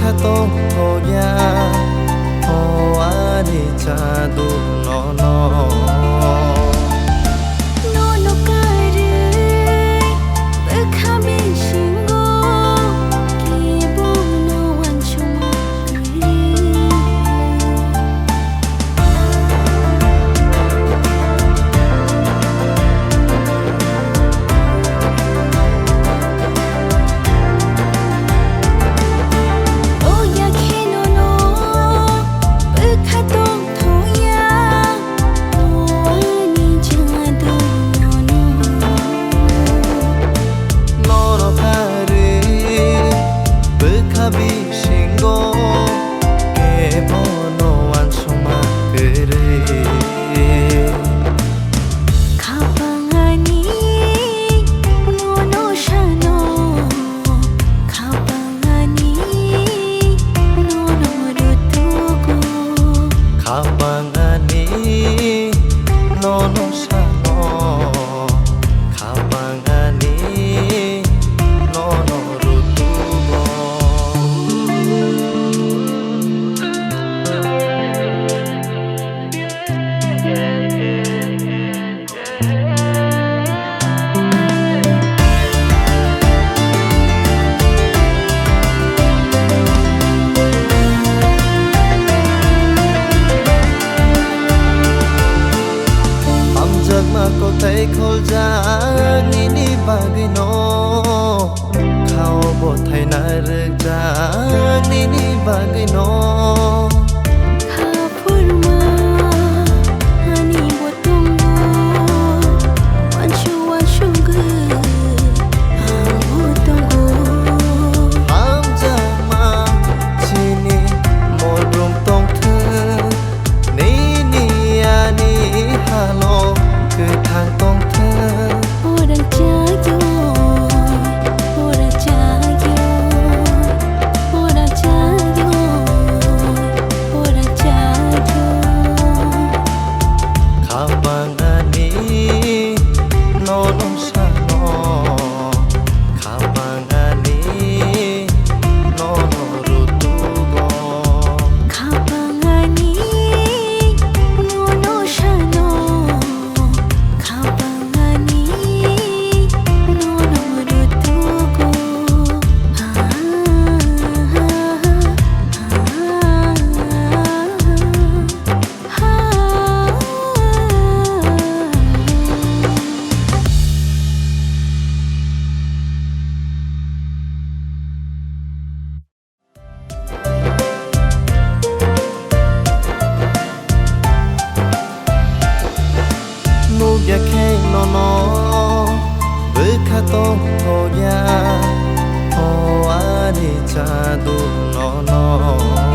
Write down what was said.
Bhabatosh Hoya Hoani Chadu NONO NONO Kare Bekhabe Shingo Kibo no one chuma Khapang NONO SANO Khapang NONO rutugo Ko thấy khol ja ni bagay no khao bo thai na rực ja ni bagay no Khapurma hani bo tumbo wanshu good bo tumbo am jama chini modrom tong the ni ani halo cứ thang tông thơ Ora chayo Ora chayo Ora chayo Ora chayo Khapang NONO SANO Khapang NONO rutugo Khapang NONO SANO Khapang NONO rutugo Nuya ke NONO Bhabatosh Hoya Hoani Chadu NONO